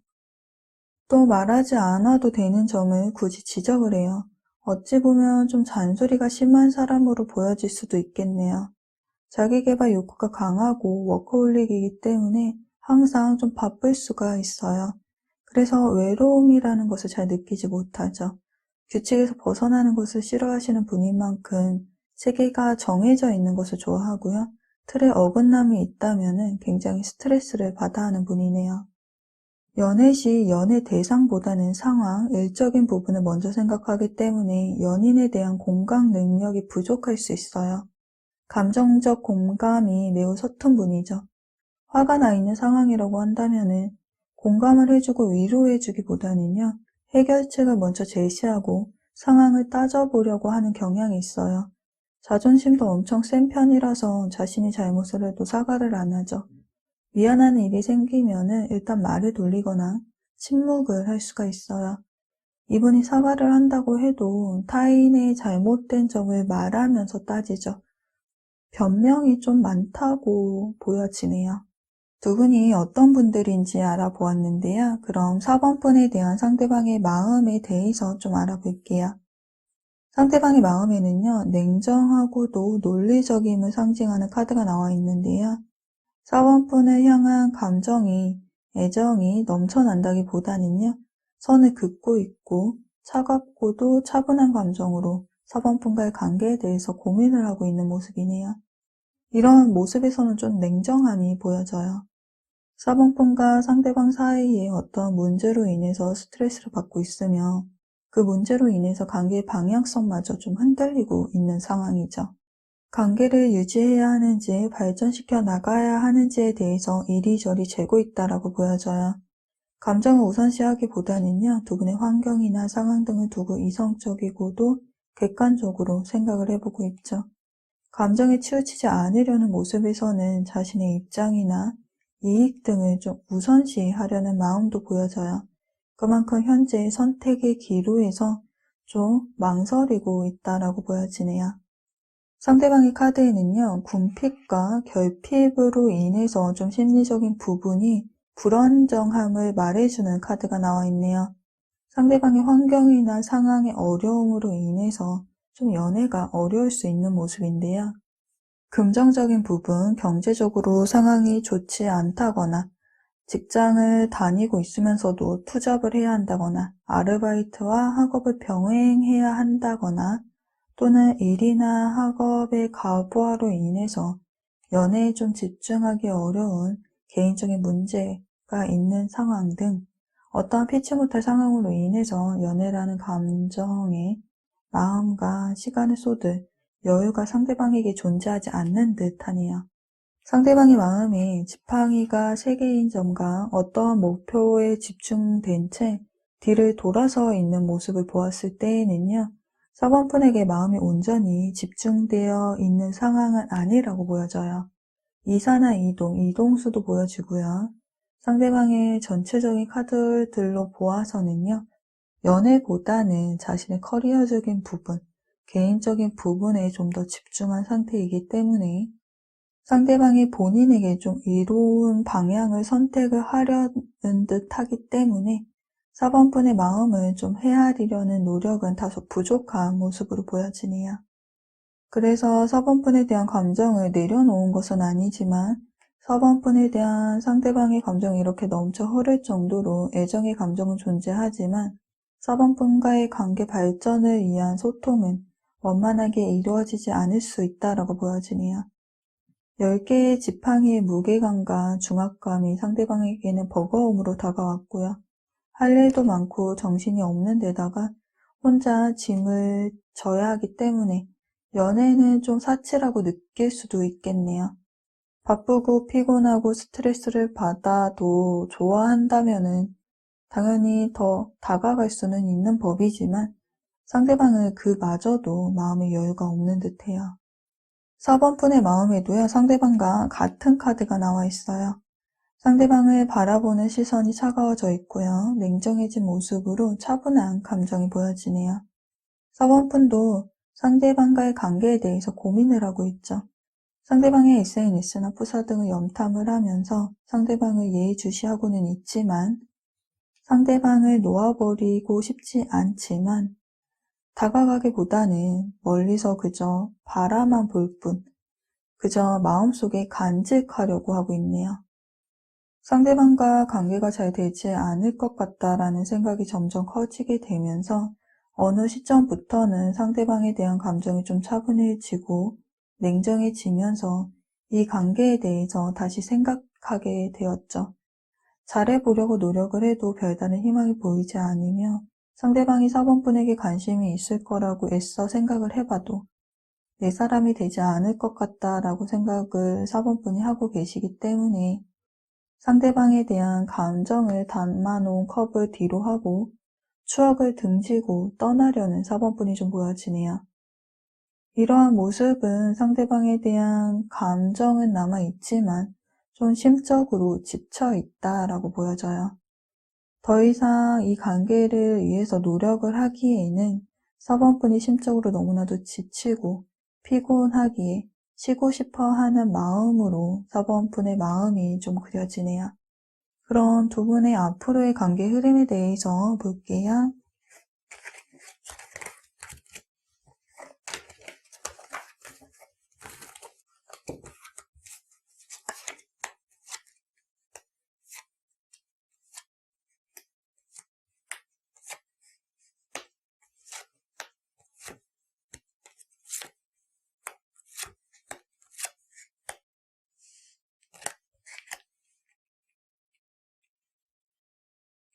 또 말하지 않아도 되는 점을 굳이 지적을 해요. 어찌 보면 좀 잔소리가 심한 사람으로 보여질 수도 있겠네요. 자기계발 욕구가 강하고 워커홀릭이기 때문에 항상 좀 바쁠 수가 있어요. 그래서 외로움이라는 것을 잘 느끼지 못하죠. 규칙에서 벗어나는 것을 싫어하시는 분인 만큼 체계가 정해져 있는 것을 좋아하고요. 틀에 어긋남이 있다면 굉장히 스트레스를 받아 하는 분이네요. 연애 시 연애 대상보다는 상황, 일적인 부분을 먼저 생각하기 때문에 연인에 대한 공감 능력이 부족할 수 있어요. 감정적 공감이 매우 서툰 분이죠. 화가 나 있는 상황이라고 한다면은 공감을 해주고 위로해주기보다는요, 해결책을 먼저 제시하고 상황을 따져보려고 하는 경향이 있어요. 자존심도 엄청 센 편이라서 자신이 잘못을 해도 사과를 안 하죠. 미안한 일이 생기면은 일단 말을 돌리거나 침묵을 할 수가 있어요. 이분이 사과를 한다고 해도 타인의 잘못된 점을 말하면서 따지죠. 변명이 좀 많다고 보여지네요. 두 분이 어떤 분들인지 알아보았는데요. 그럼 4번 분에 대한 상대방의 마음에 대해서 좀 알아볼게요. 상대방의 마음에는요, 냉정하고도 논리적임을 상징하는 카드가 나와 있는데요. 4번 분을 향한 애정이 넘쳐난다기보다는요, 선을 긋고 있고 차갑고도 차분한 감정으로 4번 분과의 관계에 대해서 고민을 하고 있는 모습이네요. 이런 모습에서는 좀 냉정함이 보여져요. 4번 분과 상대방 사이에 어떤 문제로 인해서 스트레스를 받고 있으며 그 문제로 인해서 관계의 방향성마저 좀 흔들리고 있는 상황이죠. 관계를 유지해야 하는지 발전시켜 나가야 하는지에 대해서 이리저리 재고 있다라고 보여져요. 감정을 우선시하기보다는요, 두 분의 환경이나 상황 등을 두고 이성적이고도 객관적으로 생각을 해보고 있죠. 감정에 치우치지 않으려는 모습에서는 자신의 입장이나 이익 등을 좀 우선시하려는 마음도 보여져요. 그만큼 현재 선택의 기로에서 좀 망설이고 있다라고 보여지네요. 상대방의 카드에는요, 궁핍과 결핍으로 인해서 좀 심리적인 부분이 불안정함을 말해주는 카드가 나와 있네요. 상대방의 환경이나 상황의 어려움으로 인해서 좀 연애가 어려울 수 있는 모습인데요. 긍정적인 부분, 경제적으로 상황이 좋지 않다거나 직장을 다니고 있으면서도 투잡을 해야 한다거나 아르바이트와 학업을 병행해야 한다거나 또는 일이나 학업의 과부하로 인해서 연애에 좀 집중하기 어려운 개인적인 문제가 있는 상황 등 어떠한 피치 못할 상황으로 인해서 연애라는 감정에 마음과 시간을 쏟을 여유가 상대방에게 존재하지 않는 듯하네요. 상대방의 마음에 지팡이가 3개인 점과 어떠한 목표에 집중된 채 뒤를 돌아서 있는 모습을 보았을 때에는요, 4번 분에게 마음이 온전히 집중되어 있는 상황은 아니라고 보여져요. 이사나 이동수도 보여지고요. 상대방의 전체적인 카드들로 보아서는요, 연애보다는 자신의 커리어적인 부분, 개인적인 부분에 좀 더 집중한 상태이기 때문에 상대방이 본인에게 좀 이로운 방향을 선택을 하려는 듯 하기 때문에 4번 분의 마음을 좀 헤아리려는 노력은 다소 부족한 모습으로 보여지네요. 그래서 4번 분에 대한 감정을 내려놓은 것은 아니지만 4번 분에 대한 상대방의 감정이 이렇게 넘쳐 흐를 정도로 애정의 감정은 존재하지만 4번 분과의 관계 발전을 위한 소통은 원만하게 이루어지지 않을 수 있다라고 보여지네요. 10개의 지팡이의 무게감과 중압감이 상대방에게는 버거움으로 다가왔고요. 할 일도 많고 정신이 없는 데다가 혼자 짐을 져야 하기 때문에 연애는 좀 사치라고 느낄 수도 있겠네요. 바쁘고 피곤하고 스트레스를 받아도 좋아한다면은 당연히 더 다가갈 수는 있는 법이지만 상대방은 그마저도 마음의 여유가 없는 듯해요. 4번 분의 마음에도요, 상대방과 같은 카드가 나와 있어요. 상대방을 바라보는 시선이 차가워져 있고요. 냉정해진 모습으로 차분한 감정이 보여지네요. 4번 분도 상대방과의 관계에 대해서 고민을 하고 있죠. 상대방의 SNS나 프사 등을 염탐을 하면서 상대방을 예의주시하고는 있지만 상대방을 놓아버리고 싶지 않지만 다가가기보다는 멀리서 그저 바라만 볼 뿐, 그저 마음속에 간직하려고 하고 있네요. 상대방과 관계가 잘 되지 않을 것 같다라는 생각이 점점 커지게 되면서 어느 시점부터는 상대방에 대한 감정이 좀 차분해지고 냉정해지면서 이 관계에 대해서 다시 생각하게 되었죠. 잘해보려고 노력을 해도 별다른 희망이 보이지 않으며 상대방이 4번분에게 관심이 있을 거라고 애써 생각을 해봐도 내 사람이 되지 않을 것 같다라고 생각을 4번분이 하고 계시기 때문에 상대방에 대한 감정을 담아놓은 컵을 뒤로 하고 추억을 등지고 떠나려는 4번분이 좀 보여지네요. 이러한 모습은 상대방에 대한 감정은 남아있지만 좀 심적으로 지쳐있다라고 보여져요. 더 이상 이 관계를 위해서 노력을 하기에는 4번분이 심적으로 너무나도 지치고 피곤하기에 쉬고 싶어 하는 마음으로 4번분의 마음이 좀 그려지네요. 그런 두 분의 앞으로의 관계 흐름에 대해서 볼게요.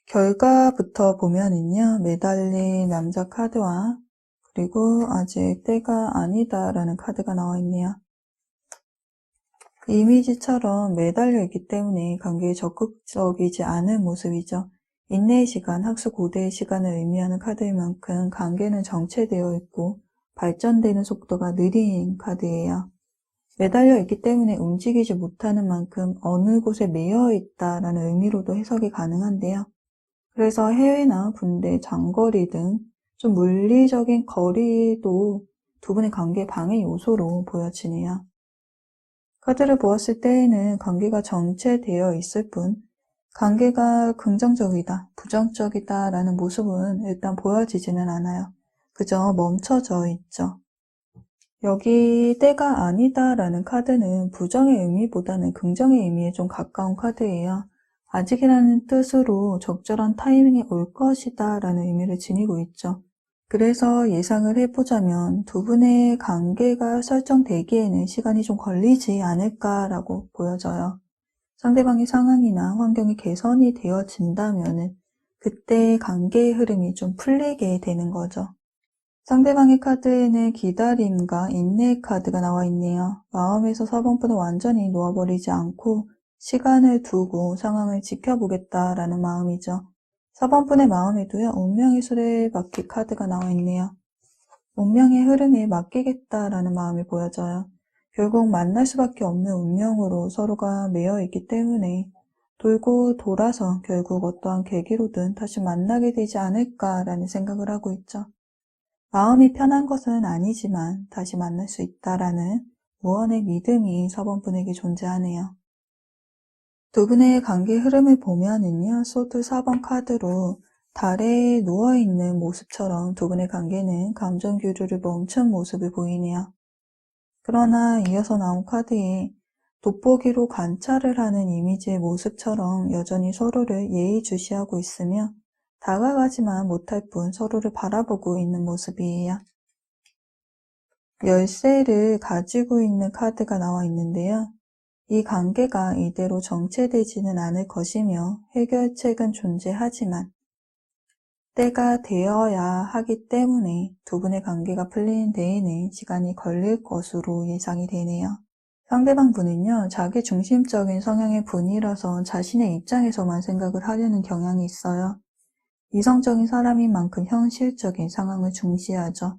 결과부터 보면은요, 매달린 남자 카드와 그리고 아직 때가 아니다라는 카드가 나와 있네요. 이미지처럼 매달려 있기 때문에 관계에 적극적이지 않은 모습이죠. 인내의 시간, 학수 고대의 시간을 의미하는 카드인 만큼 관계는 정체되어 있고 발전되는 속도가 느린 카드예요. 매달려 있기 때문에 움직이지 못하는 만큼 어느 곳에 매여 있다라는 의미로도 해석이 가능한데요. 그래서 해외나 군대, 장거리 등 좀 물리적인 거리도 두 분의 관계 방해 요소로 보여지네요. 카드를 보았을 때에는 관계가 정체되어 있을 뿐 관계가 긍정적이다, 부정적이다 라는 모습은 일단 보여지지는 않아요. 그저 멈춰져 있죠. 여기 때가 아니다 라는 카드는 부정의 의미보다는 긍정의 의미에 좀 가까운 카드예요. 아직이라는 뜻으로 적절한 타이밍이 올 것이다 라는 의미를 지니고 있죠. 그래서 예상을 해보자면 두 분의 관계가 설정되기에는 시간이 좀 걸리지 않을까라고 보여져요. 상대방의 상황이나 환경이 개선이 되어진다면은 그때 관계의 흐름이 좀 풀리게 되는 거죠. 상대방의 카드에는 기다림과 인내의 카드가 나와 있네요. 마음에서 4번분은 완전히 놓아버리지 않고 시간을 두고 상황을 지켜보겠다라는 마음이죠. 4번분의 마음에도요, 운명의 수레바퀴 카드가 나와 있네요. 운명의 흐름에 맡기겠다라는 마음이 보여져요. 결국 만날 수밖에 없는 운명으로 서로가 매여 있기 때문에 돌고 돌아서 결국 어떠한 계기로든 다시 만나게 되지 않을까라는 생각을 하고 있죠. 마음이 편한 것은 아니지만 다시 만날 수 있다라는 무언의 믿음이 4번분에게 존재하네요. 두 분의 관계 흐름을 보면은요, 소드 4번 카드로 달에 누워있는 모습처럼 두 분의 관계는 감정 교류를 멈춘 모습을 보이네요. 그러나 이어서 나온 카드에 돋보기로 관찰을 하는 이미지의 모습처럼 여전히 서로를 예의주시하고 있으며 다가가지만 못할 뿐 서로를 바라보고 있는 모습이에요. 열쇠를 가지고 있는 카드가 나와 있는데요. 이 관계가 이대로 정체되지는 않을 것이며 해결책은 존재하지만 때가 되어야 하기 때문에 두 분의 관계가 풀리는 데에는 시간이 걸릴 것으로 예상이 되네요. 상대방 분은요, 자기 중심적인 성향의 분이라서 자신의 입장에서만 생각을 하려는 경향이 있어요. 이성적인 사람인 만큼 현실적인 상황을 중시하죠.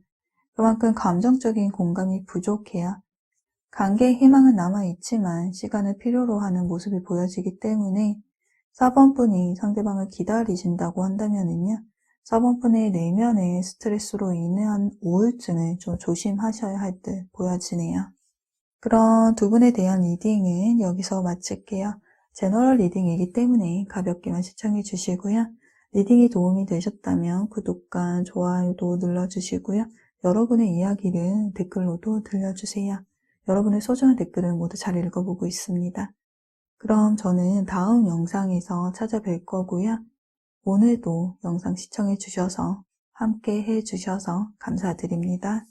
그만큼 감정적인 공감이 부족해야 관계의 희망은 남아있지만 시간을 필요로 하는 모습이 보여지기 때문에 4번분이 상대방을 기다리신다고 한다면요, 4번분의 내면의 스트레스로 인한 우울증을 좀 조심하셔야 할 듯 보여지네요. 그럼 두 분에 대한 리딩은 여기서 마칠게요. 제너럴 리딩이기 때문에 가볍게만 시청해 주시고요. 리딩이 도움이 되셨다면 구독과 좋아요도 눌러주시고요. 여러분의 이야기를 댓글로도 들려주세요. 여러분의 소중한 댓글을 모두 잘 읽어보고 있습니다. 그럼 저는 다음 영상에서 찾아뵐 거고요. 오늘도 영상 시청해 주셔서 함께 해주셔서 감사드립니다.